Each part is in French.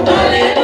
Alléluia.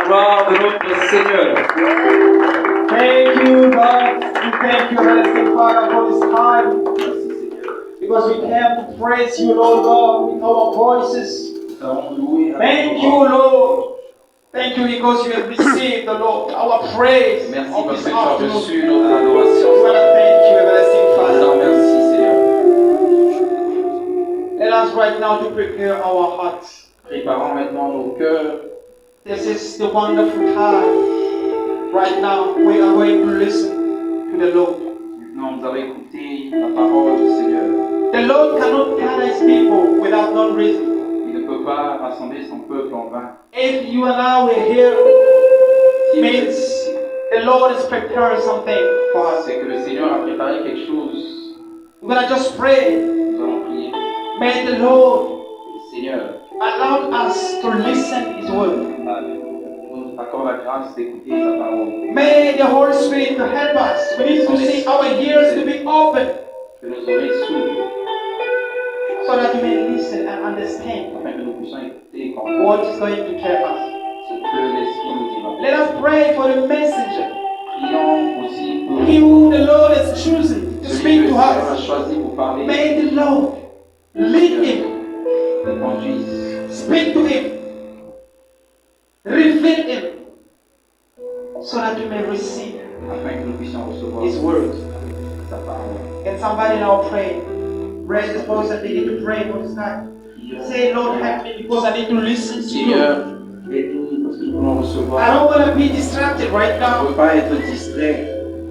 la gloire de notre Seigneur. Thank you, God. We thank you, Heavenly Father, for this time. Because we came to praise you, Lord God, with our voices. Thank you, Lord. Thank you because you have received, the Lord, our praise. Merci of parce this que tu as afternoon. reçu notre We adoration. want to thank you, Everlasting Alors, Father. merci Seigneur. Let us right now to prepare our hearts. Préparons maintenant nos cœurs. This is the wonderful time. Right now, we are going to listen to the Lord. Maintenant, nous allons écouter la parole du Seigneur. The Lord cannot gather his people without no reason. Il ne peut pas rassembler son peuple en vain. If you and I were here, Si means the Lord is preparing something for us. c'est que le Seigneur a préparé quelque chose. We're going to just pray. Nous allons prier. May the Lord Seigneur, allow us to listen his word. nous accorde la grâce d'écouter sa parole. May the Holy Spirit to help us. We need to see our ears to be open Que nos oreilles s'ouvrent so that we may listen and understand afin que nous puissions écouter et comprendre what is going to tell us. ce que l'Esprit nous dira. Let us pray for the messenger. Prions aussi pour He who the Lord has chosen to celui speak que to le Seigneur a us. choisi pour parler. May the Lord lead him, Le conduise. speak to him, reveal him, so that we may receive Afin que nous puissions recevoir his word. sa parole. Can somebody now pray? Raise this voice and begin to pray for this time. Say, Lord, help me because I need to listen to Seigneur, you. aide-nous parce que nous voulons I recevoir. don't want to be distracted right On ne now, veut pas être distrait,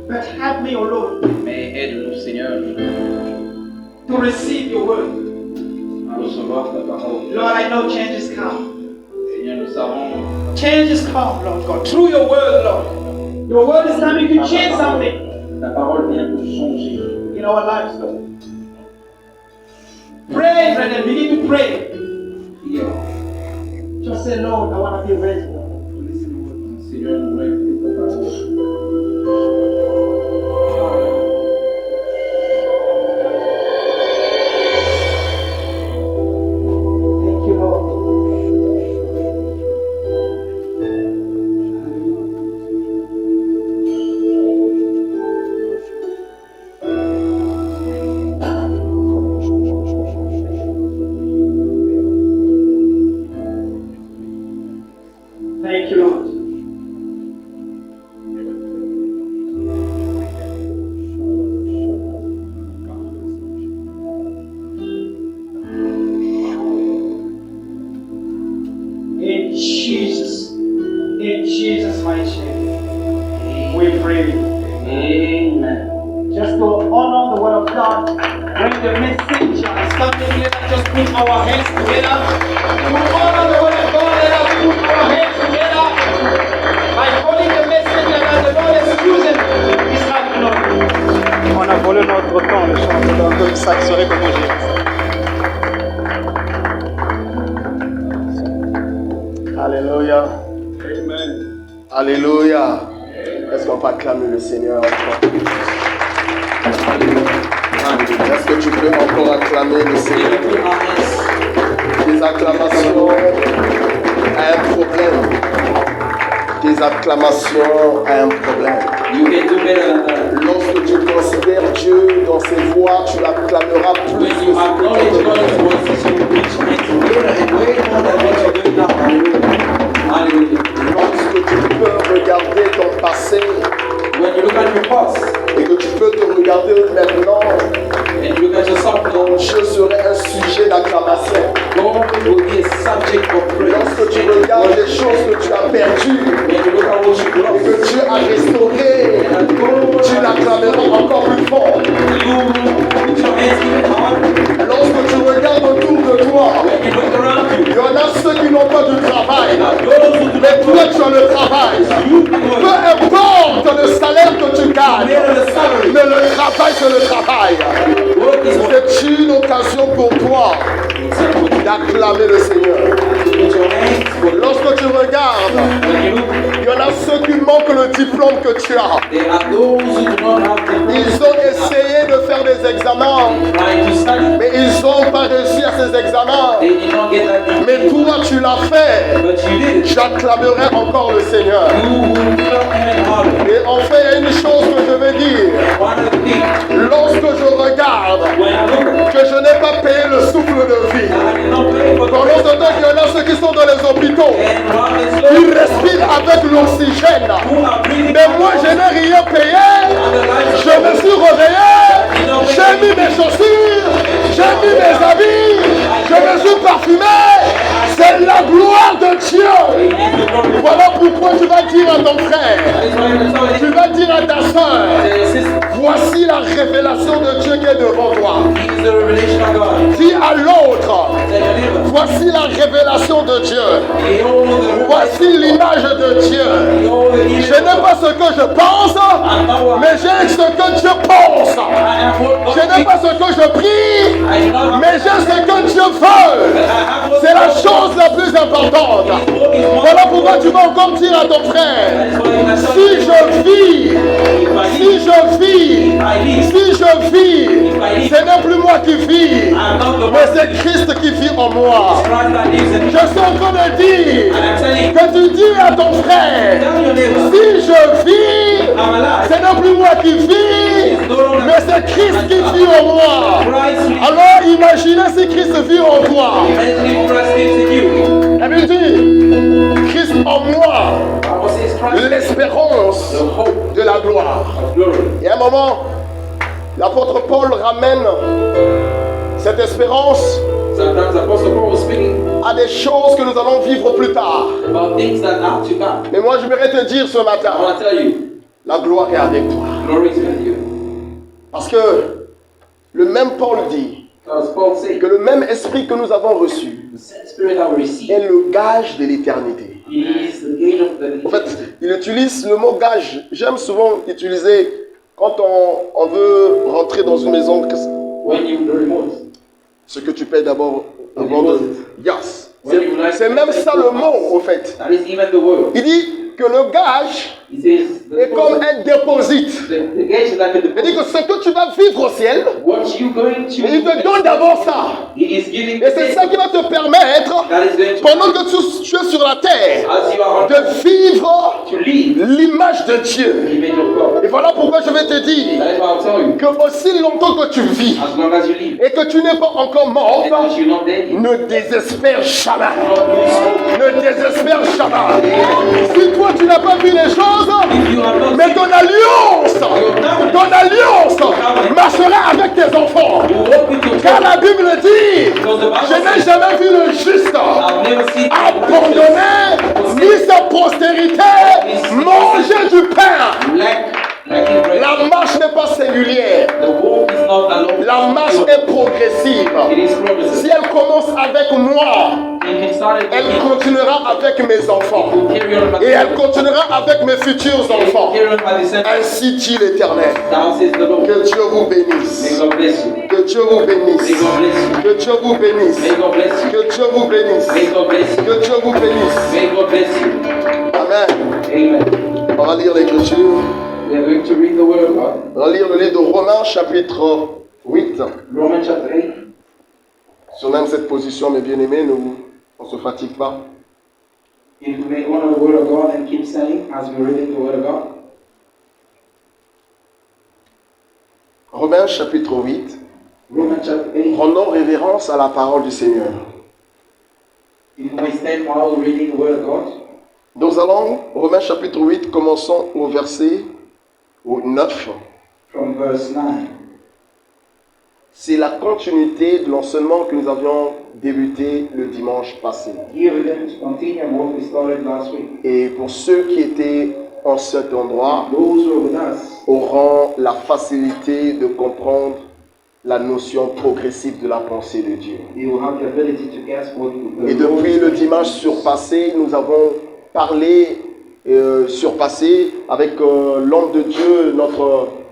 but help me, O Lord, mais aide-nous, Seigneur, to receive your word. à recevoir ta parole. Lord, I know change is come. Seigneur, nous savons Change is come, Lord God, through your word, Lord. Your word is coming to change something ta parole vient pour changer. in our lives, Lord. Pray, brethren, begin to pray. Prions. Just say, Lord, I want to be ready. Seigneur, nous voulons écouter ta parole. Thank you, Lord. Thank you, Lord. In Jesus' mighty name, we pray. Amen. Just to honor the word of God, bring the message and standing here, just put our hands together. To honor the word of God, let us put our hands together by holding the message that the Lord is using this afternoon. On a volé notre temps, le chanteur, donc ça serait comme j'ai. Alléluia. Amen. Alléluia. Est-ce qu'on peut acclamer le Seigneur encore? Est-ce que tu peux encore acclamer le Seigneur? Tes acclamations ont un problème. Tes acclamations ont un problème. Lorsque tu considères Dieu dans ses voies, tu l'acclameras plus que lorsque tu peux regarder ton passé et que tu peux te regarder maintenant, ton Dieu serait un sujet d'acclamation. Lorsque tu regardes les choses que tu as perdues et que Dieu a restaurées, tu l'acclameras encore plus fort. Lorsque tu regardes autour de toi, il y en a ceux qui n'ont pas de travail, mais toi tu as le travail. Peu importe le salaire que tu gagnes, mais le travail c'est le travail. C'est une occasion pour toi d'acclamer le Seigneur. Lorsque tu regardes, il y en a ceux qui manquent le diplôme que tu as. Ils ont essayé de faire les examens, trying to study. mais ils n'ont pas réussi à ces examens. They did not get that degree. Mais toi, tu l'as fait. But you did it. J'acclamerai encore le Seigneur. You will clap even harder. Et enfin, il y a une chose que je veux dire. One of the things, Lorsque je regarde when I look que je n'ai pas payé le souffle de vie, I did not pay for pendant ce temps qu'il y en a ceux qui sont dans les hôpitaux, and while they ils slow, respirent avec l'oxygène. who are breathing Mais moi, je n'ai rien payé. Je me suis réveillé. J'ai mis mes chaussures. J'ai mis mes habits. Je me suis parfumé. C'est la gloire de Dieu. Voilà pourquoi tu vas dire à ton frère, tu vas dire à ta soeur, voici la révélation de Dieu qui est devant toi. He is the revelation of God. Dis à l'autre, Say, deliver. voici la révélation de Dieu. Behold the Voici l'image de Dieu. Behold the image Je n'ai pas ce que je pense, mais j'ai ce que Dieu pense. I am what Je God n'ai pas ce que je prie, I do not have. mais j'ai ce que Dieu veut. I have what C'est la God chose la plus importante. Voilà pourquoi tu vas encore dire à ton frère, si je vis, si je vis, si je vis, ce n'est plus moi qui vis, mais c'est Christ qui vit en moi. Je suis en train de dire que tu dis à ton frère, si je vis, ce n'est plus moi qui vis, mais c'est Christ qui vit en moi. Alors imaginez si Christ vit en toi. La Bible dit, Christ en moi, l'espérance de la gloire. Et à un moment, l'apôtre Paul ramène cette espérance Sometimes Apostle Paul was speaking à des choses que nous allons vivre plus tard. about things that are to come. Mais moi, je voudrais te dire ce I matin, want to tell you, la gloire est avec toi. glory is with you. Parce que le même Paul dit Because Paul said, que le même esprit que nous avons reçu the same spirit that we receive est le gage de l'éternité. is the gate of the En fait, il utilise le mot gage. J'aime souvent utiliser quand on veut rentrer dans une maison. when you the remote. Ce que tu payes d'abord avant de... Yes. When you like- C'est même ça le mot, au fait. That is even the word. Il dit que le gage He says est comme un déposit. the gate is like a Il dit que ce que tu vas vivre au ciel, what you going to il te donne d'abord ça. He is giving Et c'est ça qui va te permettre, that is going to pendant que tu es sur la terre, as you are de vivre to live l'image de Dieu. the image of God. Et voilà pourquoi je vais te dire That is what I'll tell you. que aussi longtemps que tu vis As long as you live et que tu n'es pas encore mort, and that you're not dead, you ne désespère jamais. not lose hope. Ne désespère jamais. Si toi tu n'as pas vu les choses, If you have not mais ton alliance marchera avec tes enfants. you walk with your Car God. la Bible dit, je n'ai jamais vu le juste I've never seen abandonné, ni sa postérité manger du pain. like in bread. La marche n'est pas singulière, The walk is not alone. la marche est progressive. It is progressive. Si elle commence avec moi, If it started with elle me, continuera avec mes enfants. it will carry on by Et elle continuera avec mes futurs enfants. carry on by the same. Ainsi dit l'Éternel. Thou says the Lord. Que Dieu vous May bénisse. God bless you. Que Dieu vous bénisse. May God bless you. Que Dieu vous bénisse. May God bless you. Que Dieu vous bénisse. May God bless you. Que Dieu vous bénisse. May God bless you. Amen. Amen. On va lire l'Écriture. We are going to read the word of God. On va lire le livre de Romains chapitre 8. Romans chapter 8. Sur même cette position, mes bien-aimés, on ne se fatigue pas. If we may honor the word of God and keep saying as we read the word of God. Romains chapitre 8. Romans chapter 8. Rendons révérence à la parole du Seigneur. If we stand while reading the word of God. Nous allons, Romains chapitre 8, commençons au verset 9. From verse 9. C'est la continuité de l'enseignement que nous avions débuté le dimanche passé. Here we're going to continue what we started last week. Et pour ceux qui étaient en cet endroit, Those who are with us auront la facilité de comprendre la notion progressive de la pensée de Dieu. they will have the ability to guess what Et depuis le dimanche surpassé, nous avons parlé, surpassé avec l'homme de Dieu,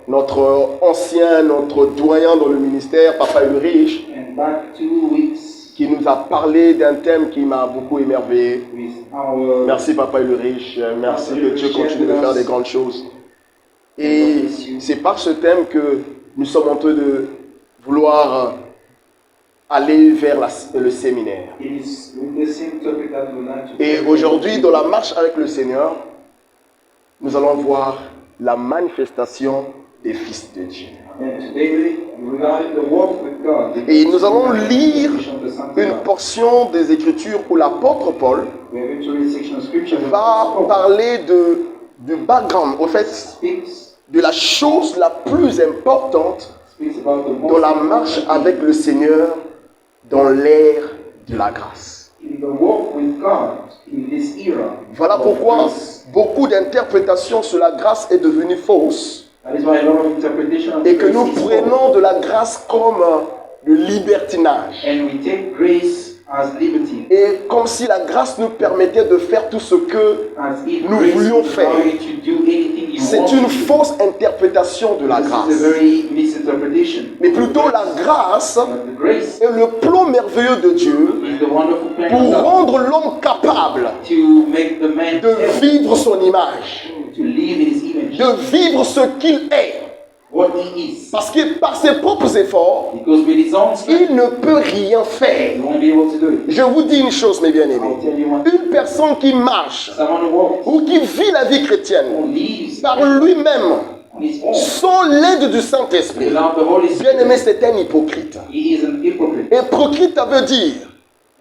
notre ancien, notre doyen dans le ministère, Papa Ulrich, And back 2 weeks qui nous a parlé d'un thème qui m'a beaucoup émerveillé. with our Merci Papa Ulrich, merci que Dieu continue de faire des grandes choses. Et c'est par ce thème que nous sommes en train de vouloir aller vers le séminaire. It is with the same topic that we like to Et aujourd'hui, dans la marche avec le Seigneur, nous allons voir la manifestation des fils de Dieu. And today, regarding the walk with God, Et nous allons lire une portion des Écritures où l'apôtre Paul we are going to read a section of scripture that va parler du background, au fait, speaks de la chose la plus importante about the most dans la marche avec le Seigneur dans l'ère de la grâce. in the walk with God in this era. Voilà of pourquoi grace. beaucoup d'interprétations sur la grâce est devenue fausse That is why a lot of interpretation of et que grace nous is false. prenons de la grâce comme le libertinage. And we take grace as liberty, Et comme si la grâce nous permettait de faire tout ce que as if nous grace voulions would faire. allow you to do anything you c'est want une to do. fausse interprétation de la This grâce. is a very misinterpretation. Mais plutôt la grâce But the grace est le plan merveilleux de Dieu is the wonderful plan of pour God rendre l'homme capable to make the man de able vivre son image, to live in his image, de vivre ce qu'il est. what he is. Parce que par ses propres efforts, Because with his own strength, il ne peut rien faire. he won't be able to do it. Je vous dis une chose, mes I'll bien-aimés. tell you one. Une personne qui marche Someone who walks, ou qui vit la vie chrétienne who lives par lui-même, on his own, sans l'aide du Saint-Esprit, without the Holy Spirit, bien-aimé, c'est un hypocrite. he is an hypocrite. Hypocrite, ça veut dire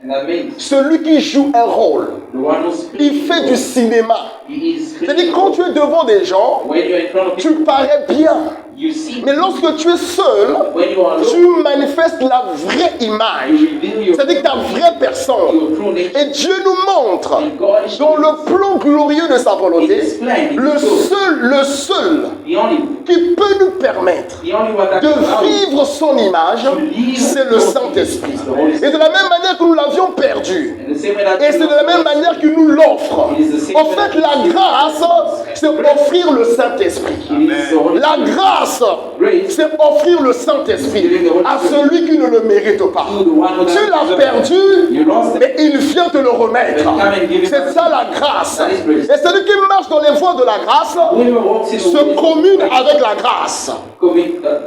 And that means celui qui joue un rôle. the one who Il speaks, fait du cinéma. he is C'est-à-dire, quand tu es devant des gens, when you're in front of people, tu parais bien. you see. Mais lorsque tu es seul, When you are alone, tu manifestes la vraie image. you reveal your C'est-à-dire ta vraie personne. true nature. Et Dieu nous montre, And God is dans le plan glorieux de sa volonté, le the seul only qui peut nous permettre one that can allow de you vivre son image, c'est le Saint-Esprit. Et de la même manière que nous l'avions perdu, in the same way that et c'est de la même manière qu'il nous l'offre. En fait, la grâce, c'est offrir le Saint-Esprit. it is the Holy La grâce, c'est offrir le Saint-Esprit à celui qui ne le mérite pas. Tu l'as perdu, You lost it. mais il vient te le remettre. C'est ça la grâce. Et celui qui marche dans les voies de la grâce Whoever walks in the se way commune avec la grâce.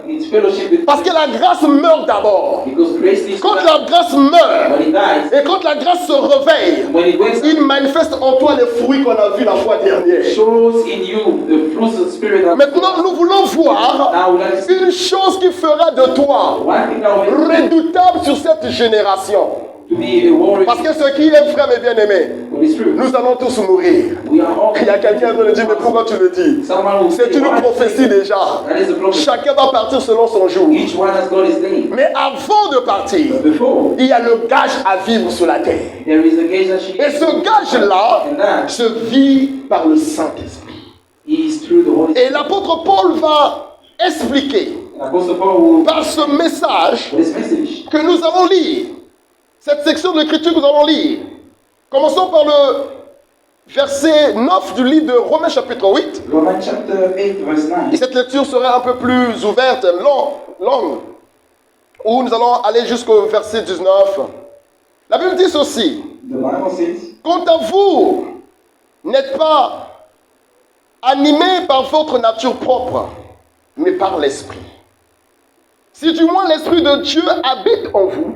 it's fellowship with Parce que la grâce meurt d'abord. because grace is Quand la grâce meurt when it dies, et quand la grâce se réveille, when it wakes up, il manifeste en toi les fruits qu'on a vus la fois dernière. shows in you the fruits of the spirit. Maintenant, nous voulons voir Now we like to see une chose qui fera de toi one thing that will make redoutable sur cette génération. to be a warrior. Parce que ce qui est vrai, mes bien-aimés, What is true? nous allons tous mourir. We are all. Il y a quelqu'un qui me dit, mais pourquoi tu le dis? Someone will C'est say, une "Why?" prophétie déjà. That is a prophecy. Chacun va partir selon son jour. Each one has got his name. Mais avant de partir, Before, il y a le gage à vivre sur la terre. there is a gauge that she Et ce gage-là and that se vit par le Saint-Esprit. is through the Holy Spirit. Et l'apôtre Paul va expliquer And Apostle Paul will par ce message this message. que nous allons lire, cette section de l'écriture que nous allons lire. Commençons par le verset 9 du livre de Romains chapitre 8. Romans chapter 8 verse 9. Et cette lecture sera un peu plus ouverte, longue, où nous allons aller jusqu'au verset 19. La Bible dit ceci: The Bible says, quant à vous, n'êtes pas animés par votre nature propre, mais par l'Esprit. Si du moins l'Esprit de Dieu habite en vous,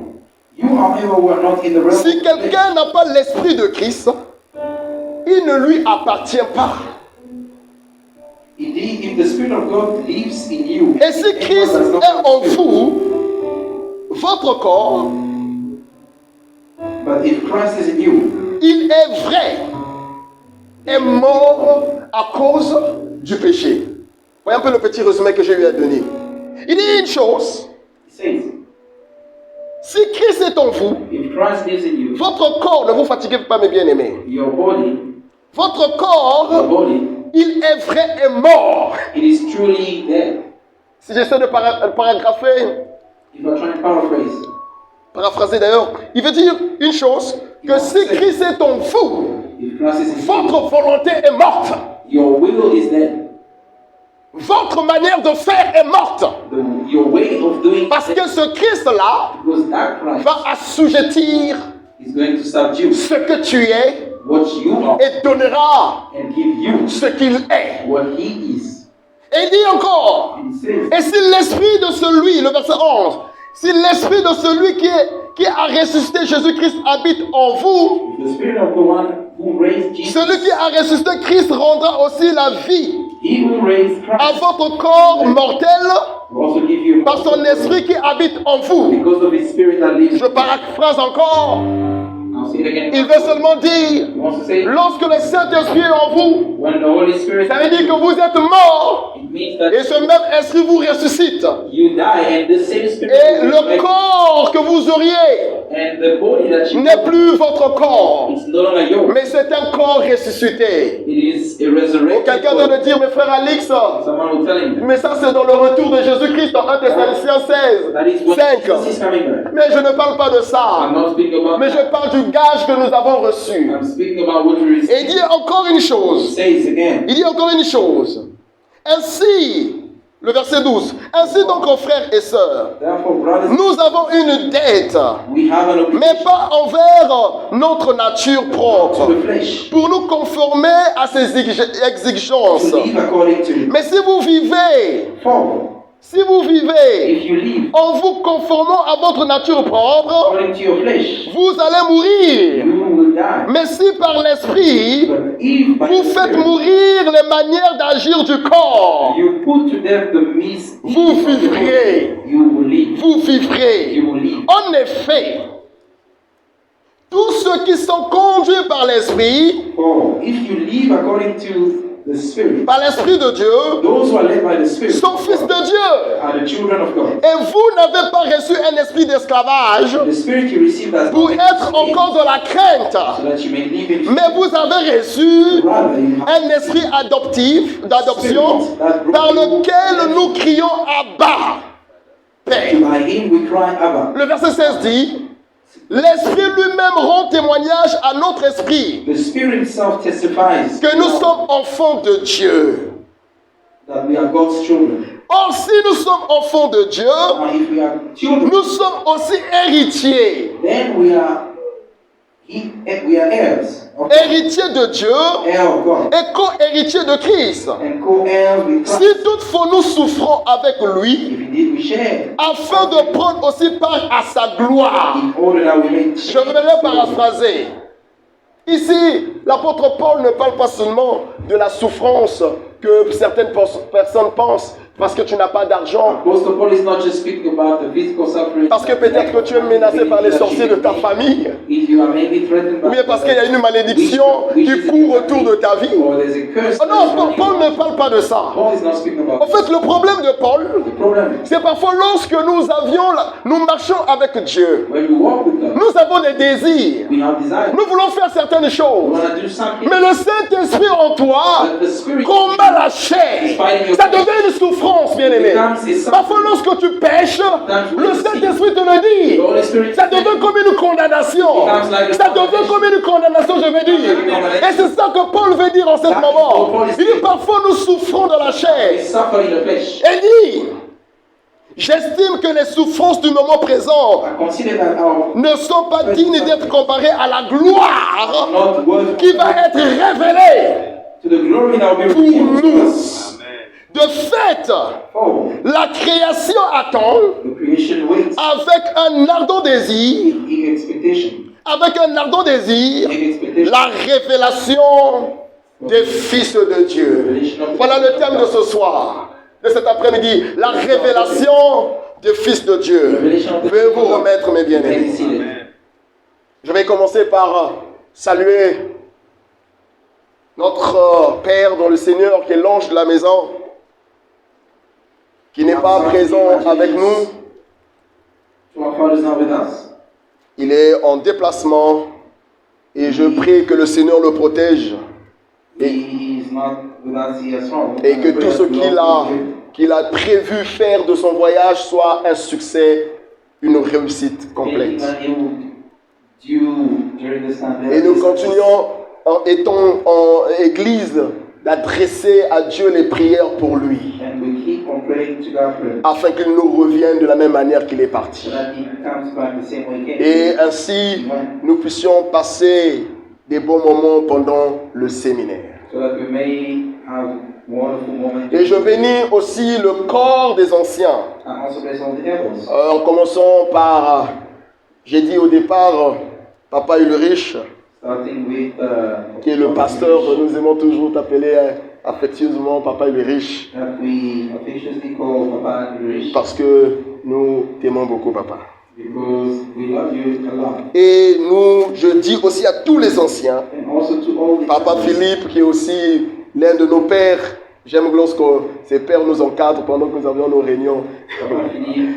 you however were not in the realm si of the flesh. quelqu'un n'a pas l'Esprit de Christ, il ne lui appartient pas. Indeed, if the Spirit of God lives in you, Et si Christ est en vous, votre corps, but if Christ is in you, il est vrai, est mort à cause du péché. Voyez un peu le petit résumé que je lui ai donné. Il dit une chose: he says, si Christ est en vous, if Christ lives in you, votre corps, ne vous fatiguez pas mes bien-aimés, your body, votre corps, il est vrai, est mort. it is truly dead. Si j'essaie de paragrapher, If I try and paraphrase, paraphraser d'ailleurs, il veut dire une chose, que si Christ est en vous, if Christ is in you, votre volonté est morte. your will is dead. Votre manière de faire est morte. Your way of doing Parce que ce Christ-là because that Christ va assujettir is going to subdue ce que tu es what you are et donnera and give you ce qu'il est. what he is. Et il dit encore, It says, et si l'esprit de celui, le verset 11, si l'esprit de celui qui a ressuscité Jésus-Christ habite en vous, the spirit of the one who raised Jesus, celui qui a ressuscité Christ rendra aussi la vie he who raised à Christ votre corps mortel will also give you par son esprit qui habite en vous. because of his spirit that lives. Je paraphrase encore. I'll say it again. Il veut seulement dire, He wants to say, lorsque le Saint-Esprit est en vous, when the Holy Spirit, ça veut dire que vous êtes mort it means that et ce même esprit vous ressuscite. you die and the same spirit Et will le resurrect. corps que vous auriez And the body that you n'est plus votre corps, it's no longer yours. mais c'est un corps ressuscité. It is a resurrected Quelqu'un doit body. le dire, mes frères Alix, Someone will tell him mais ça c'est dans le retour de Jésus-Christ en 1 Thessaloniciens that is 16, when 5. Jesus is coming back. Mais je ne parle pas de I'm ça, not speaking about mais je parle du gage que nous avons reçu. I'm speaking about what we Et receive. il dit encore une He chose. says again. Il dit encore une chose. Ainsi, le verset 12. Ainsi donc, aux frères et sœurs, Therefore, brothers, nous avons une dette, we have an obligation mais pas envers notre nature to propre, the flesh pour nous conformer à ses exigences. to live according to it. Mais si vous vivez, If you live en vous conformant à votre nature propre, according to your flesh, vous allez mourir. you will die. Mais si par l'esprit, But if by vous the faites Spirit, mourir les manières d'agir du corps, you put to death the mis, vous vivrez. you will live. Vous vivrez. You will live. En effet, tous ceux qui sont conduits par l'esprit, For if you live according to the Spirit, par l'esprit de Dieu, those who are led by the Spirit sont fils de Dieu. are the children of God. Et vous n'avez pas reçu un esprit d'esclavage The Spirit you received as pour être encore de la crainte, so that you may live in mais vous avez reçu rather you have un esprit d'adoption, par lequel nous crions Abba, Père. by him we cry Abba. Le verset 16 dit, l'esprit lui-même rend témoignage à notre esprit The Spirit himself testifies que nous sommes enfants de Dieu. that we are God's children. Or, si nous sommes enfants de Dieu, Now if we are children, nous sommes aussi héritiers. then we are heirs of God, Héritiers de Dieu heirs of God, et co-héritiers de Christ. and co-heirs with Christ. Si toutefois nous souffrons avec lui, If indeed we share, afin de prendre aussi part à sa gloire. in order that we may Je voudrais paraphraser. Ici, l'apôtre Paul ne parle pas seulement de la souffrance que certaines personnes pensent parce que tu n'as pas d'argent, Apostle Paul is not just speaking about the physical suffering. parce que peut-être que tu es menacé par les sorciers de ta famille, If you are maybe threatened by ou bien parce qu'il y a une malédiction qui court autour de ta vie. or there's a curse. Ah non, Paul ne parle pas de ça. Paul is not speaking En about fait, le problème de Paul, the problem. c'est parfois lorsque nous marchons avec Dieu, When you walk with God, nous avons des désirs, we have desire. nous voulons faire certaines We choses, want to do something. mais le Saint-Esprit en toi But the Spirit combat la chair. Ça devient une souffrance, bien aimé. Parfois, lorsque tu pêches, le Saint-Esprit te le dit. the Holy Spirit Ça devient comme une condamnation. Ça devient comme une condamnation, je veux dire. Et c'est ça que Paul veut dire en ce moment. Il dit parfois nous souffrons de la we chair. suffer in the flesh. Et dit, j'estime que les souffrances du moment présent I consider that our ne sont pas dignes d'être comparées à la gloire not worth qui va être révélée to the glory that will be pour revealed to nous. us. De fait, Oh, la création attend the creation waits avec un ardent désir, in expectation. la révélation des fils de Dieu. Voilà le thème de ce soir, de cet après-midi, la révélation des fils de Dieu. Veuillez vous remettre, mes bien-aimés. Je vais commencer par saluer notre Père dans le Seigneur, qui est l'ange de la maison, qui n'est pas présent avec nous. Our Father is not with us. Il est en déplacement et je prie que le Seigneur le protège He is not with us. He has flown. et que tout ce qu'il a prévu faire de son voyage soit un succès, une réussite complète. Et nous continuons, étant en église, d'adresser à Dieu les prières pour lui, And we keep on praying to God for him, afin qu'il nous revienne de la même manière qu'il est parti. so that he comes back the same way he came. Et ainsi, nous puissions passer des bons moments pendant le séminaire. So that we may have wonderful woman. Et je bénis aussi le corps des anciens. I also bless all the elders. En commençant par, j'ai dit au départ, Papa Ulrich, Starting with qui est le pasteur, nous aimons toujours t'appeler affectueusement Papa Ulrich, that we affectionately call Papa Ulrich parce que nous t'aimons beaucoup, Papa. because we love you a lot. Et je dis aussi à tous les anciens, And also to all the Papa elders. Philippe, qui est aussi l'un de nos pères. J'aime lorsque ces pères nous encadrent pendant que nous avions nos réunions. Papa Philippe,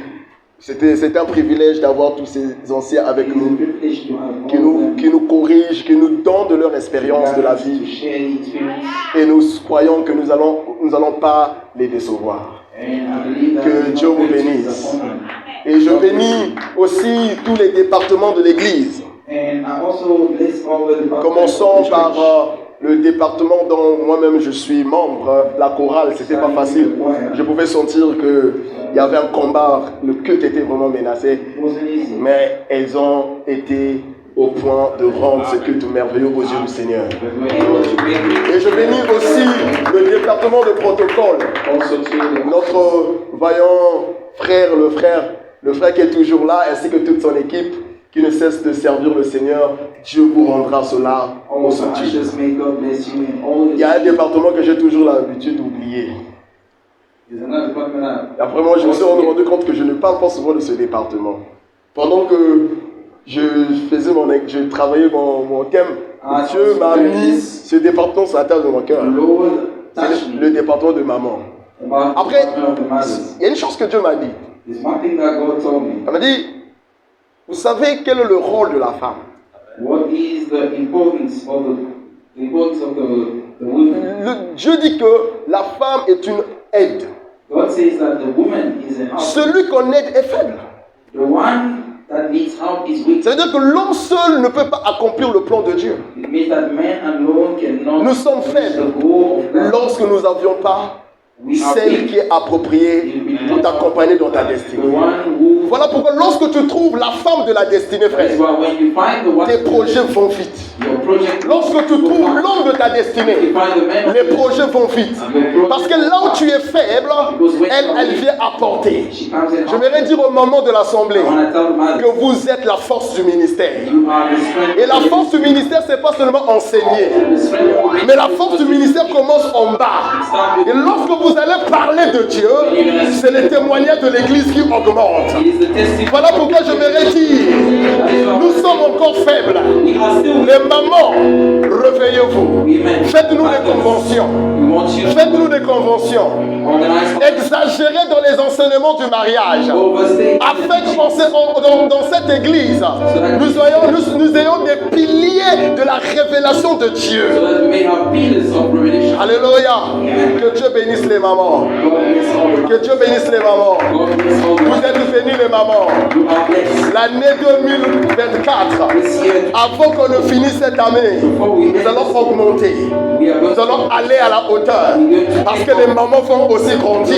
C'était un privilège d'avoir tous ces anciens avec it's a nous, privilege to have all of them qui nous corrigent, qui nous donnent de leur expérience de la to vie. share the experience. Et nous croyons que nous allons pas les décevoir. And I believe that Que we're Dieu not vous going to bénisse. disappoint. Et je bénis aussi tous les départements de l'Église. And I also bless all the departments Commençons of the par church. le département dont moi-même je suis membre, la chorale. C'était pas facile. Je pouvais sentir qu'il y avait un combat, le culte était vraiment menacé. It wasn't easy. Mais elles ont été au point de rendre ce culte merveilleux aux yeux du Seigneur. But we're able to bring Et je bénis aussi le département de protocole. also to the Notre vaillant frère, le frère qui est toujours là, ainsi que toute son équipe, qui ne cesse de servir le Seigneur. Dieu vous rendra cela au all the centuple. ushers. May God bless you and all Il y a un the. département que j'ai toujours l'habitude d'oublier. There's another department Et après moi, je me suis rendu compte que je ne parle pas souvent de ce département. Pendant que je travaillais mon thème, Dieu m'a mis ce département sur la table de mon cœur. The Lord C'est touched le me département de maman. about the Après, department of the mothers. il y a une chose que Dieu m'a dit. There's one thing that God told me. Il m'a dit, vous savez quel est le rôle de la femme? What is the importance of the woman? Dieu dit que la femme est une aide. God says that the woman is an help. Celui qu'on aide est faible. The one that needs help is weak. Ça veut dire que l'homme seul ne peut pas accomplir le plan de Dieu. It means that man alone cannot Nous sommes reach faibles the goal of God. lorsque nous n'avions pas celle qui est appropriée pour t'accompagner dans ta The destinée. one who. Voilà pourquoi lorsque tu trouves la femme de la destinée, frère, That's why when you find the one, tes projets vont vite. your project. Lorsque tu trouves l'homme de ta destinée, You find the man. les projets vont vite. Parce que là où tu es faible, elle vient apporter. She comes in. Je voudrais dire au moment de l'assemblée I want to tell the man. que vous êtes la force du ministère. You are the strength. Et la force du ministère, c'est pas seulement enseigner, The strength of the mais la force du ministère commence en bas. Et lorsque vous allez parler de Dieu, c'est le témoignage de l'Église qui augmente. It is the testimony. Voilà pourquoi je voudrais dire, nous sommes encore faibles. We are still. Les mamans, réveillez-vous. Amen. Faites-nous des conventions. We want you to Faites-nous des conventions. organize. Exagérez dans les enseignements du mariage. Overstay. Afin que dans cette église, nous ayons des piliers de la révélation de Dieu. So that we may have pillars of revelation. Alléluia. Que Dieu bénisse les mamans. God bless all the. Que Dieu bénisse les mamans. God bless all Vous the. êtes bénis les mamans. You are blessed. L'année 2024, This year, avant qu'on ne finisse cette année, nous allons augmenter. we are going Nous allons aller à la hauteur. Parce que les mamans vont aussi grandir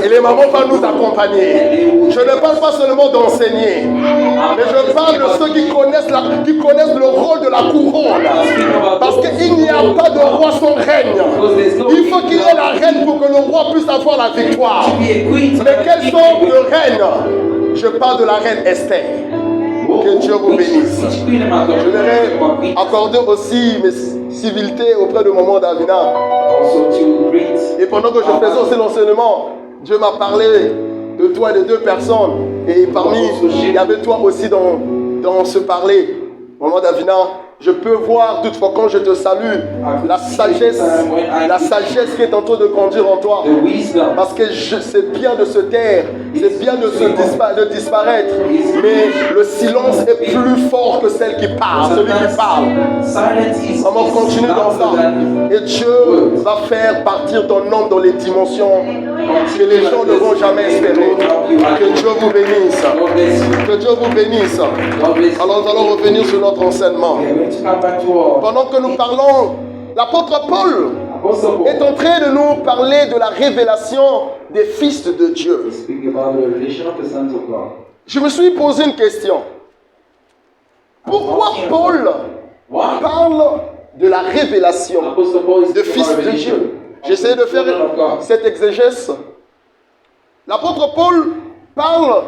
et les mamans vont nous accompagner. Je ne parle pas seulement d'enseigner, mais je parle de ceux qui connaissent le rôle de la couronne. Parce qu'il n'y a pas de roi sans règne. Il faut qu'il y ait la reine pour que le roi puisse avoir la victoire. Mais quelle sorte de reine? Je parle de la reine Esther. Que Dieu vous bénisse. Je voudrais accorder aussi mes civilités auprès de Maman Davina. also to greet. Et pendant que je faisais aussi l'enseignement, Dieu m'a parlé de toi et de deux personnes. Et parmi, il y avait toi aussi dans ce parler. Maman Davina, je peux voir toutefois quand je te salue la sagesse qui est en train de grandir en toi. The wisdom. Parce que c'est bien de se taire, c'est bien de disparaître, mais le silence est plus fort que celle qui parle, celui qui parle. Silence is. Maman, continue dans ça. Et Dieu va faire partir ton homme dans les dimensions que les gens ne vont jamais espérer. Que Dieu vous bénisse. God bless you. Que Dieu vous bénisse. God bless you. Alors nous allons revenir sur notre enseignement. We are going to come back to our Pendant que nous parlons, l'apôtre Paul Apostle est Paul. en train de nous parler de la révélation des fils de Dieu. Speak about the revelation of the sons of God. Je me suis posé une question. Pourquoi Paul Why? parle de la révélation Apostle Paul is de speaking fils about de revelation Dieu? J'essaie de faire cette exégèse. L'apôtre Paul parle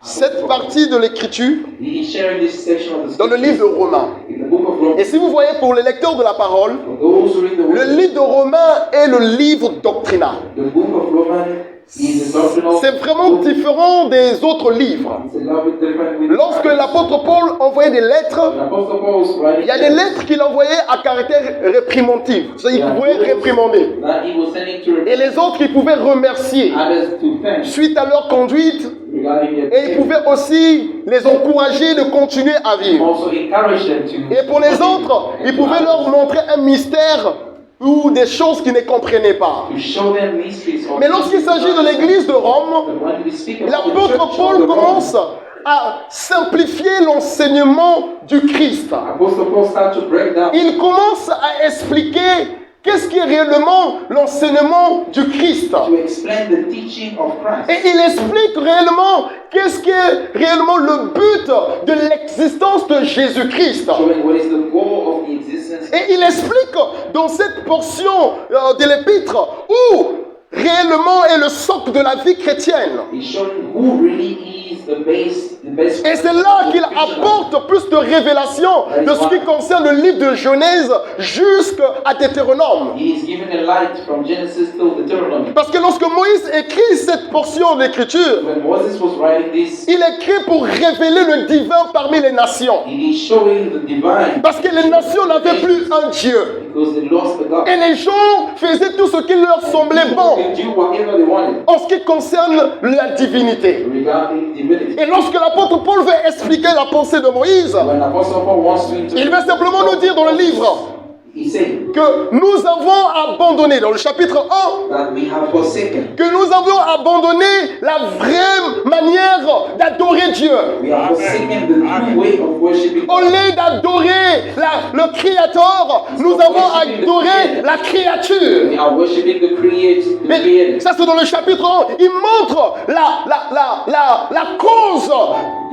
cette partie de l'écriture He is sharing this section of the dans le livre de Romains. in the book of Romans. Et si vous voyez pour les lecteurs de la parole, For those who read the le word, livre de Romains est le livre doctrinal. the book of Romans is a doctrinal. C'est vraiment différent des autres livres. It's a little bit different with Lorsque l'apôtre Paul envoyait des lettres, Apostle Paul was writing. il y a des lettres qu'il envoyait à caractère réprimantif. C'est-à-dire qu'il pouvait réprimander. That he was sending to Et les autres, il pouvait remercier others to thank suite à leur conduite. regarding their Et il pouvait aussi les encourager de continuer à vivre. also encourage them to. Et pour les autres, il pouvait leur montrer un mystère ou des choses qu'ils ne comprenaient pas. To show them mysteries of. Mais lorsqu'il s'agit de l'église de Rome, But when we speak about the l'apôtre church Paul of the commence à simplifier l'enseignement du Christ. Apostle Paul starts to break down. Il commence à expliquer qu'est-ce qui est réellement l'enseignement du Christ. To explain the teaching of Christ. Et il explique réellement qu'est-ce qui est réellement le but de l'existence de Jésus-Christ. Showing what is the goal of the existence. Et il explique dans cette portion de l'épître où réellement est le socle de la vie chrétienne. He's showing who really is the base. Et c'est là qu'il apporte plus de révélations de ce qui concerne le livre de Genèse jusqu'à Deutéronome. He is giving a light from Genesis to Deuteronomy. Parce que lorsque Moïse écrit cette portion de l'écriture, When Moses was writing this, il écrit pour révéler le divin parmi les nations. he is showing the divine. Parce que les nations n'avaient plus un Dieu. Because they lost the God. Et les gens faisaient tout ce qui leur semblait bon They could do whatever they wanted en ce qui concerne la divinité. regarding divinity. Et lorsque l'apôtre Paul veut expliquer la pensée de Moïse, When Apostle Paul wants to il veut simplement nous dire dans le livre he said que nous avons abandonné, dans le chapitre 1, that we have forsaken. que nous avons abandonné la vraie manière d'adorer Dieu. We have forsaken the true way of worshiping. Au lieu d'adorer le Créateur, nous avons adoré la créature. We are worshiping the Mais Creator. ça c'est dans le chapitre 1. Il montre la cause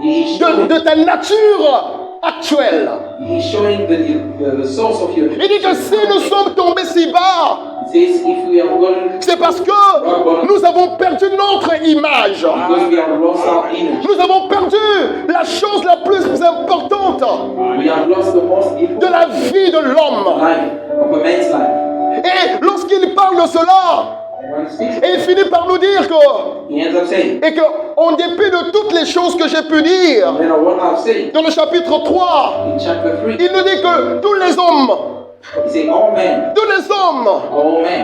He is showing, de ta nature actuelle. he is showing the source of your. Il dit que si nous sommes tombés si bas, It says if we have gone c'est parce que nous avons perdu notre image. because we have lost our image. Nous avons perdu la chose la plus importante We have lost the most important de la vie de l'homme. life of a man's life. Et lorsqu'il parle de cela, And when he speaks, et il finit par nous dire que, he ends up saying, et que, en dépit de toutes les choses que j'ai pu dire, "No matter what I've said," dans le chapitre 3, in chapter 3, il nous dit que tous les hommes, he said, "All men,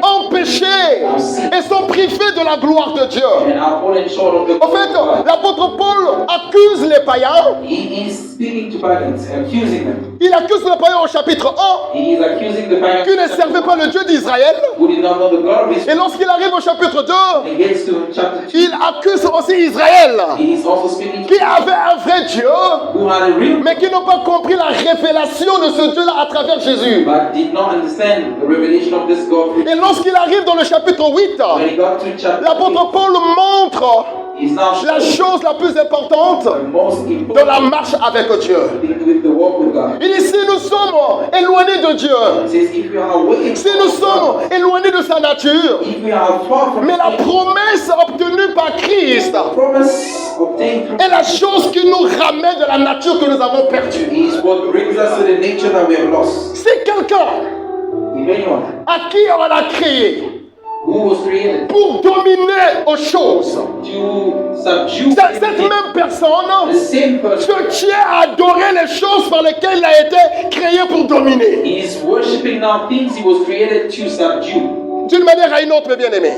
ont péché et sont privés de la gloire de Dieu. and are fallen short of the En fait, glory of God." l'apôtre Paul accuse les païens. He is speaking to pagans, accusing them. Il accuse les païens au chapitre 1 He is accusing the pagans qui ne servaient pas le Dieu d'Israël. who did not know the God of Et Israel. lorsqu'il arrive au chapitre 2, He gets to chapter 2. il accuse aussi Israël He is also speaking qui to avait un vrai Dieu, who had a real mais qui n'ont pas compris la révélation de ce Dieu-là à travers Jésus. but did not understand the revelation of this God. Et lorsqu'il arrive dans le chapitre 8, When he got to chapter l'apôtre Paul montre 8, he's now la chose la plus importante the most de la important marche avec Dieu. thing with the walk with God. Il dit si nous sommes éloignés de Dieu, It says if we are away si from nous God, sommes éloignés de sa nature, if we are far from mais la Him, promesse obtenue par Christ the promise obtained through est la chose qui nous ramène de la nature que nous avons perdue. is what brings us to the nature that we have lost. C'est quelqu'un If anyone à qui on a créé who was created pour dominer aux choses. to subdue Cette everything, même personne the same person se tient à adorer les choses par lesquelles il a été créé pour dominer. is worshipping now things he was created to subdue. D'une manière à une autre, mes bien-aimés,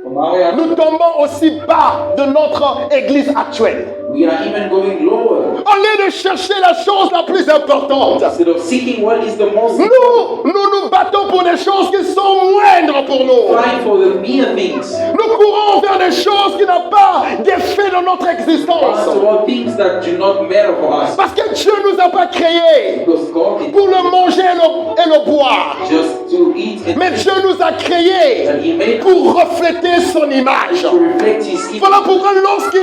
From our way, nous tombons aussi bas de notre église actuelle. we are even going lower. Au lieu de chercher la chose la plus importante, Instead of seeking what is the most nous battons pour des choses qui sont moindres pour nous. fight for the mere things. Nous courons vers des choses qui n'ont pas d'effet dans notre existence. Fight about things that do not matter for us. Parce que Dieu ne nous a pas créés Because God did pour le manger et le boire. just to eat and Mais Dieu nous a créés and He made pour refléter son image. to reflect His image. Voilà pourquoi lorsqu'il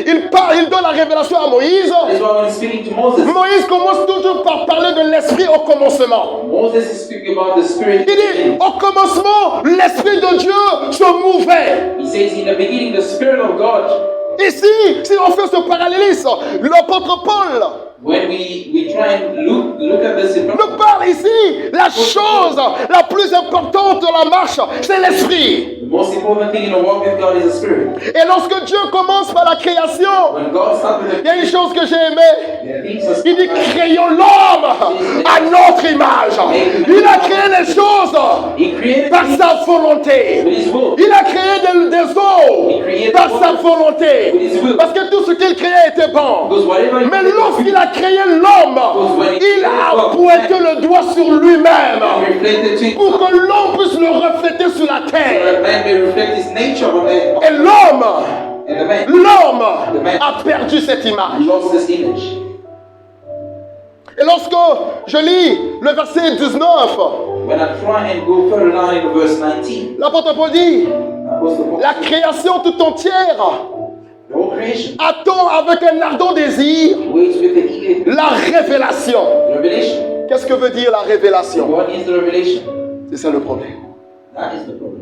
il parle, il donne la révélation à Moïse, That is why when he's speaking to Moses, Moïse commence toujours par parler de l'esprit au commencement. Moses is speaking about the Spirit. Il dit, au commencement, l'esprit de Dieu se mouvait. He says in the beginning, the Spirit of God. Ici, si on fait ce parallélisme, l'apôtre Paul When we try and look at this in front nous parle ici, la chose la plus importante de la marche, c'est l'esprit. the most important thing in a walk with God is the Spirit. Et lorsque Dieu commence par la création, When God started il y a une chose que j'ai aimée. there are things that Il dit, créons l'homme à notre image. Il a créé les choses He created par sa volonté. with His will. Il a créé des eaux par sa volonté. Parce que tout ce qu'il créait était bon. Because whatever Mais lorsqu'il a créé l'homme, il a pointé le doigt sur lui-même reflected to him, pour que l'homme puisse le refléter sur la so terre. that man may reflect His nature on earth. Et l'homme And the man a perdu cette image. lost this image. Et lorsque je lis le verset 19, When I try and go further down in verse 19, l'apôtre Paul dit, Apostle Paul, la création tout entière the whole creation attend avec un ardent désir waits with the eager la révélation. revelation. Qu'est-ce que veut dire la révélation? What is the revelation? C'est ça le problème. That is the problem.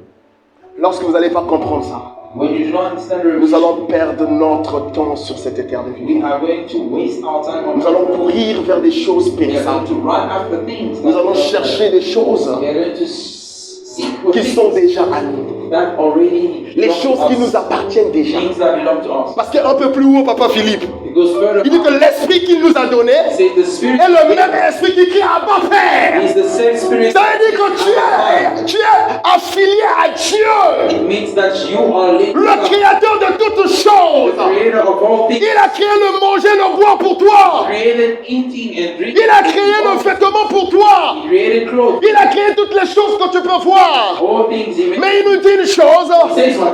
Lorsque vous n'allez pas comprendre ça, When you do not understand the nous revelation, allons perdre notre temps sur cette éternité. we are going to waste our time on Nous allons courir vers des choses We are going périssables. to run after things. Nous allons chercher des choses We are going to seek for qui things sont déjà à nous. that already Les belong choses to qui us. nous appartiennent déjà. Things that belong to us. Parce qu'un peu plus haut, Papa Philippe, Because further, il dit que l'esprit qu'il nous a donné est say the Spirit le même esprit qui crie Abba Père. is the same Spirit. Ça veut dire que tu es affilié à Dieu, It means that you are linked to le God, créateur de toutes the choses. creator of all things. Il a créé le manger, le boire pour toi. Created eating and drinking. Il a créé le vêtement pour toi. He created clothes. Il a créé toutes les choses que tu peux voir. All things. He made Mais il nous dit une chose,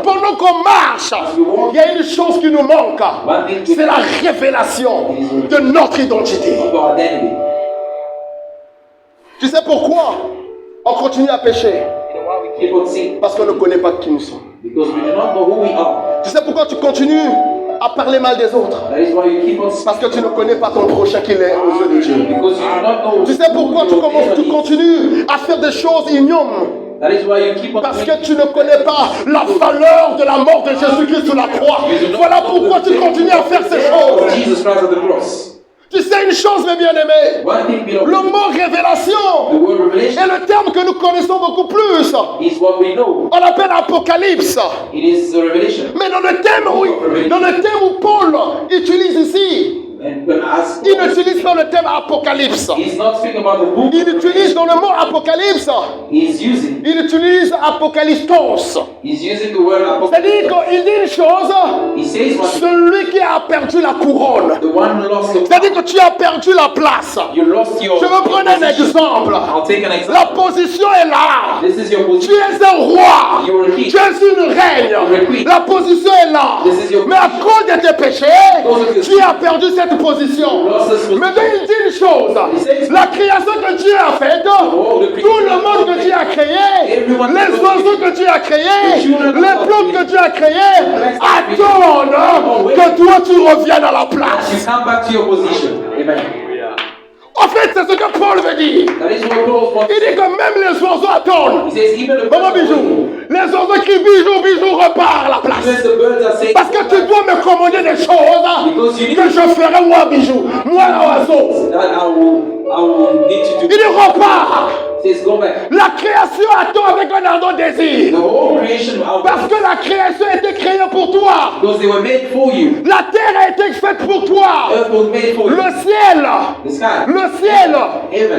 pendant qu'on marche, il y a une chose qui nous manque. one thing C'est la révélation de notre identité. of our identity. Tu sais pourquoi on continue à pécher? You know why we keep on sinning? Parce qu'on ne connaît pas qui nous sommes. Because we do not know who we are. Tu sais pourquoi tu continues à parler mal des autres? That is why you keep on sinning. Parce que tu ne connais pas ton prochain qu'il est aux yeux de Dieu. Because you do not know. Tu sais pourquoi tu continues à faire des choses ignobles? That is why you keep on Parce doing que tu ne connais pas la valeur de la mort de Jésus-Christ sur la croix. Voilà pourquoi tu continues à faire ces choses. Jesus Christ at the cross. Tu sais une chose, mes bien-aimés, One thing belongs le mot the révélation word revelation est le terme que nous connaissons beaucoup plus. is what we know. On l'appelle Apocalypse. It is the revelation. Mais dans le thème où Paul utilise ici, And when as il n'utilise pas le terme Apocalypse. he's not speaking about the book, Il utilise dans le mot Apocalypse, he's using Apocalyptos. the word apocalypse. C'est-à-dire qu'il dit une chose, He says what celui qui a perdu la couronne. the one who lost the C'est-à-dire que tu as perdu la place. you lost your Je veux prendre un position. exemple. I'll take an La example. position est là. This is your Tu position. es un roi. You are a king. Tu es une reine. La position est là. Mais à cause de tes péchés, tu as perdu cette position. Mais il dit une chose. La création que Dieu a faite, tout le monde que Dieu a créé, les oiseaux que Dieu a créés, les plantes que Dieu a créées, attendent que toi tu reviennes à la You place. come back to your position. Amen. En fait, c'est ce que Paul veut dire. That is what Paul wants. Il dit que même les oiseaux attendent. He says even the Maman birds are Bijou, waiting. les oiseaux qui bijou repart à la place. Even the birds are saying Parce que tu dois me commander des choses que je ferai moi Bijou, moi l'oiseau. that I will need to Il do. dit repart. He says go back. La création attend avec un ardent The désir. whole creation out Parce que la création a été créée pour toi. because they were made for you. La terre a été faite pour toi. Earth was made for you. Le ciel, The sky. le ciel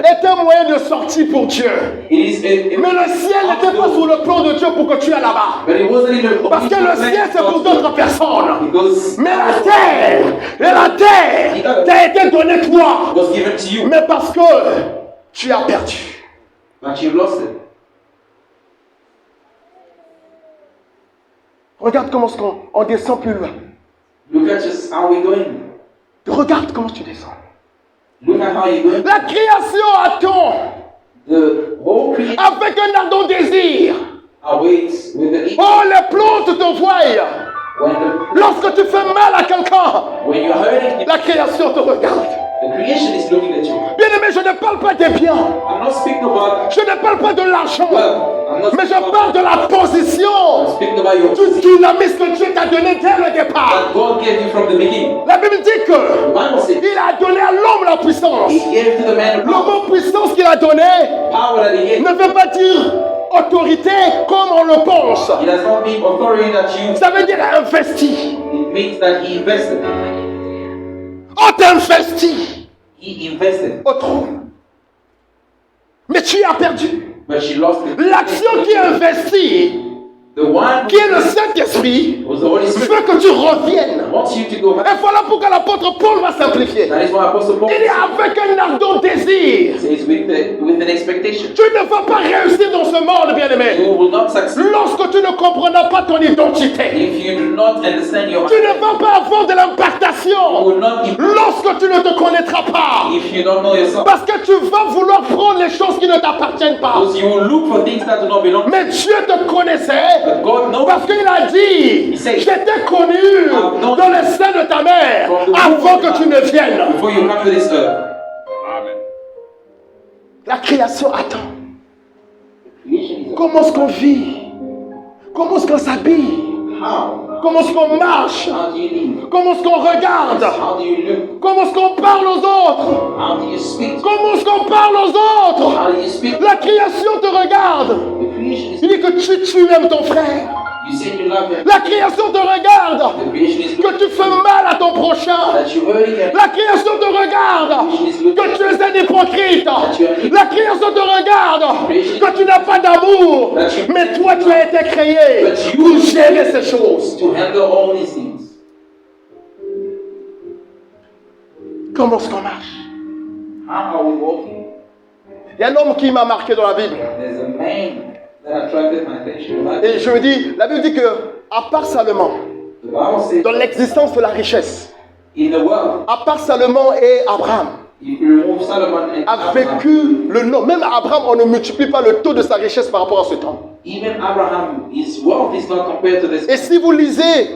est un moyen de sortie pour Dieu. It is Mais le ciel n'était pas sur le plan de Dieu pour que tu ailles là-bas. but it wasn't in the Parce que le ciel c'est pour d'autres personnes. because Mais la terre t'a été donnée toi. it was given to you. Mais parce que tu as perdu. But you lost it. Regarde comment on descend plus loin. Look at just how we're going. Regarde comment tu descends. Look at how you're going. La création attend The whole creation avec un ardent désir. awaits with the Oh, les plantes te voient. when Lorsque tu fais mal à quelqu'un, When you're hurting, La création te regarde. the creation is looking at you. Bien-aimé, je ne parle pas des biens. I'm not speaking about Je ne parle pas de l'argent. wealth. I'm not Mais speaking je parle about, de la I'm position. speaking about your Du dynamisme que Dieu t'a donné dès le départ. that God gave you from the beginning. La Bible dit que The Bible says il a donné à l'homme la puissance. He gave to the man Le power. mot puissance qu'il a donné Power that He gave. ne veut pas dire autorité comme on le pense. It does not mean authority that you. Ça veut dire investi. It means that He invested. On t'investit He invested, au trône. Mais tu as perdu. but she lost it. L'action qui investit, The one qui est le Saint-Esprit, was the Holy Spirit. veut que tu reviennes. Wants you to go back. Et voilà pourquoi l'apôtre Paul va simplifier. That is why Apostle Paul Il est avec un ardent désir. says with an expectation. Tu ne vas pas réussir dans ce monde, bien-aimé. You will not succeed Lorsque tu ne comprendras pas ton identité. if you do not understand your Tu ne vas pas avoir de You l'impactation. will not improve Lorsque tu ne te connaîtras pas. if you don't know yourself. Parce que tu vas vouloir prendre les choses qui ne t'appartiennent pas. Because you will look for things that do not belong. Mais Dieu te connaissait. But God knows. Parce qu'il a dit, je t'ai connu dans le sein de ta mère avant que tu ne viennes. Before you come to this earth. La création attend. Creation is Comment est-ce qu'on vit? Comment est-ce qu'on s'habille? how? Comment est-ce qu'on marche? How do you live? Comment est-ce qu'on regarde? How do you look? Comment est-ce qu'on parle aux autres? How do you speak? Comment est-ce qu'on parle aux autres? How do you speak? La création te regarde. The creation is Il dit que tu aimes ton frère. you say you love him. La création te regarde. The creation is Que tu fais mal à ton prochain. that you hurting him. La création te regarde. Que tu es un hypocrite. La création te regarde. Que tu n'as pas d'amour. Mais toi, tu as été créé pour gérer ces choses. To handle all these things. Comment est-ce qu'on marche? How are we walking? Il y a un homme qui m'a marqué dans la Bible. There's a man that attracted my attention. Et je me dis, la Bible dit que, à part Salomon, The Bible says dans l'existence de la richesse, in the world, à part Salomon et Abraham, if you remove Solomon and a Abraham, vécu le nom. Même Abraham, on ne multiplie pas le taux de sa richesse par rapport à ce temps. even Abraham, his wealth is not compared to this. Et si vous lisez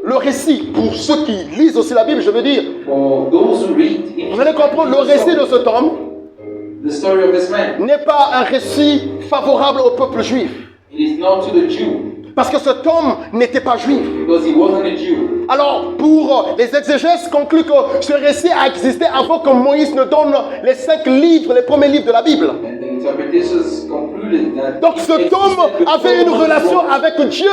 le récit, pour ceux qui lisent aussi la Bible, je veux dire, For those who read, vous allez comprendre, le récit de cet homme the story of this man, n'est pas un récit favorable au peuple juif. it is not to the Jew Parce que cet homme n'était pas juif. because he wasn't a Jew. Alors, pour les exégèses concluent que ce récit a existé avant que Moïse ne donne les 5 livres, les premiers livres de la Bible. And the interpretations concluded that Donc it cet homme existed before avait une Moses relation wrote. avec Dieu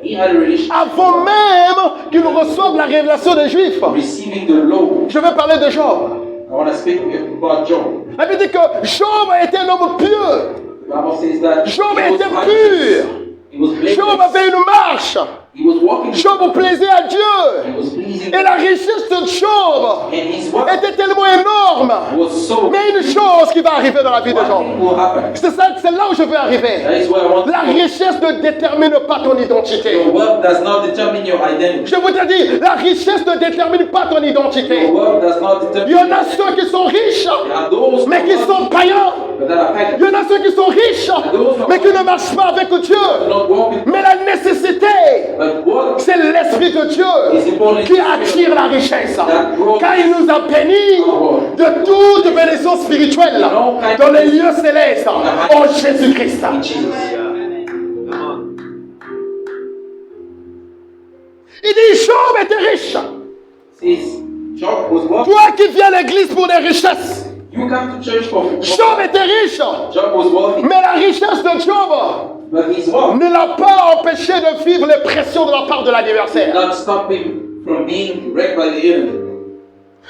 He had a relationship avant même qu'il reçoive la révélation des Juifs. receiving the law. Je vais parler de Job. I want to speak about Job. La Bible dit que Job était un homme pieux. The Bible says that Job he was était righteous. pur. He was blameless. Job avait une marche. He was walking. Job plaisait à He Dieu. was pleasing. Et la richesse de Job And his wealth était tellement énorme. was so. Mais une chose qui va arriver dans la vie de One Job. thing will happen. C'est là où je veux arriver. That is where I want to La go. richesse ne détermine pas ton identité. Your wealth does not determine your identity. Je vous ai dit, la richesse ne détermine pas ton identité. Your wealth does not Il determine. y en a ceux qui sont riches, There are those mais qui sont païens. but that are Il y pagan. en a ceux qui sont riches, mais qui ne marchent pas avec Dieu. Do not walk with. Mais la nécessité, But what c'est l'Esprit de Dieu qui attire la richesse. Car il nous a bénis de toute bénédiction spirituelle dans les lieux célestes en Jésus-Christ. in Jesus? Il dit, Job était riche. Says Job was wealthy. Toi qui viens à l'église pour des richesses, You come to church for. Job était riche. Job was wealthy, Mais la richesse de Job but his wealth ne l'a pas empêché de vivre les pressions de la part de did l'adversaire. not stop him from being wrecked by the enemy.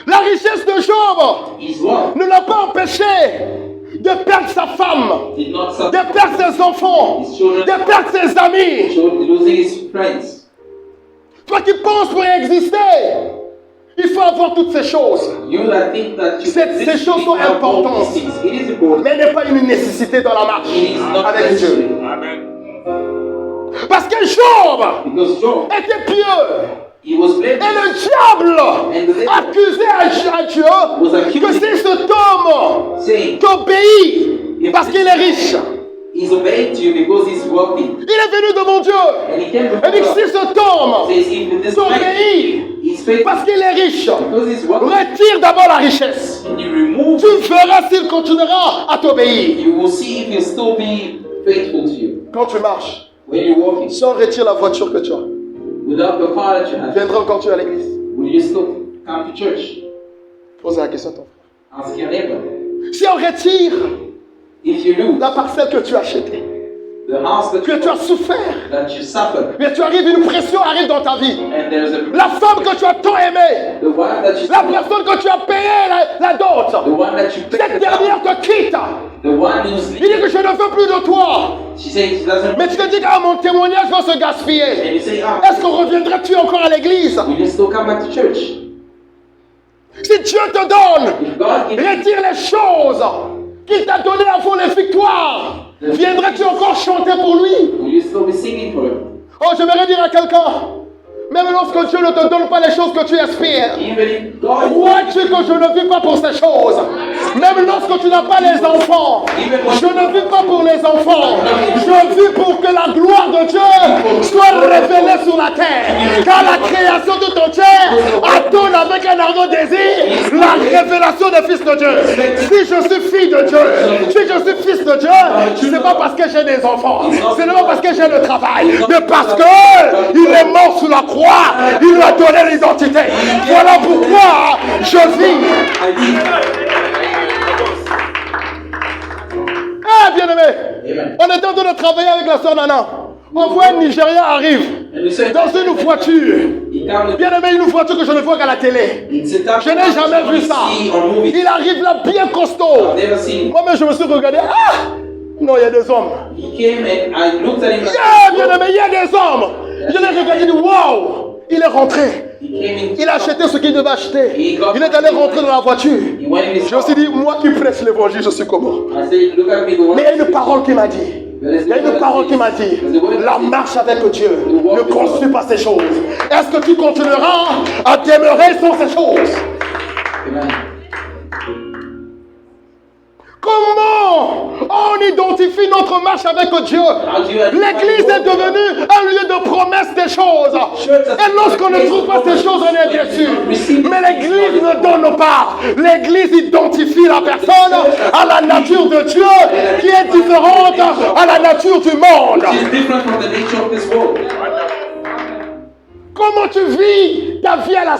La richesse de Job His wealth ne l'a pas empêché de perdre sa femme, did not stop de perdre ses enfants, de perdre ses amis. him losing his friends. Toi qui penses pour exister, il faut avoir toutes ces choses. You that think that you Ces choses sont have all importantes. these things. It is important. Mais elle n'est pas une nécessité dans la marche It is not avec necessary. Dieu. Parce que Job Because Job, était pieux. he was Et blameless. le diable accusait à Dieu que si cet homme Saying t'obéit parce qu'il est riche, he's obeying to you because he's wealthy. il est venu devant Dieu. And he came Et dit que before si God. cet homme Says if this man t'obéit, is faithful. Parce qu'il est riche. Because he's wealthy. Retire d'abord la richesse. And you remove, Tu verras s'il continuera à t'obéir. you will see if he'll still be faithful to you. Quand tu marches, When you're walking, si on retire la voiture que tu as, without the car that you have, viendras encore tu à l'église. will you still come to church? Pose la question à ton frère. Ask your neighbor. Si on retire If you lose la parcelle que tu as achetée, the house que tu as souffert, that you suffered, mais tu arrives, une pression arrive dans ta vie. and there's a La femme que tu as tant aimée, the one that you la personne que tu as payée la dot, the one that you cette picked dernière te quitte. the one who's Il dit que je ne veux plus de toi. she says she doesn't, Mais tu te dis que mon témoignage va se gaspiller. and you say, Est-ce qu'on reviendrait-tu encore à l'église? will you still come back to church? Si Dieu te donne, If God gives retire les choses qu'il t'a donné avant les victoires. Viendrais-tu encore chanter pour lui? will you still be singing for him? Oh, j'aimerais dire à quelqu'un, même lorsque Dieu ne te donne pas les choses que tu espères, Even if God crois-tu que je ne vis pas pour ces choses? Même lorsque tu n'as pas les enfants, je ne vis pas pour les enfants. Je vis pour que la gloire de Dieu soit révélée sur la terre. Car la création tout entière attend avec un ardent désir la révélation des fils de Dieu. Si je suis fille de Dieu, si je suis fils de Dieu, ce n'est pas parce que j'ai des enfants, ce n'est pas parce que j'ai le travail, mais parce que il est mort sur la croix. Il lui a donné l'identité. Voilà pourquoi je vis. Ah, bien-aimé, on est en train de travailler avec la sœur Nana. On voit un Nigérien arrive dans une voiture. Bien-aimé, une voiture que je ne vois qu'à la télé. Je n'ai jamais vu ça. Il arrive là bien costaud. Moi-même, je me suis regardé. Ah! Non, il y a des hommes. He came and I looked at him like, Yeah, bien-aimé, il y a des hommes. Je l'ai regardé et dit, wow! Il est rentré. he came in, Il a acheté ce qu'il devait acheter. Il est allé rentrer dans la voiture. he went in his Je me suis dit, moi qui prêche l'évangile, je suis comment? I said, look at me, the one. Mais il y a une parole qui m'a dit. Il y a une parole qui m'a dit. La marche avec Dieu ne construit pas ces choses. Est-ce que tu continueras à demeurer sans ces choses? Amen. Comment on identifie notre marche avec Dieu? L'église est devenue un lieu de promesse des choses. Et lorsqu'on ne trouve pas ces choses, on est déçu. Mais l'église ne donne pas. L'église identifie la personne à la nature de Dieu qui est différente à la nature du monde. Which is different from the nature of this world. Comment tu vis ta vie à la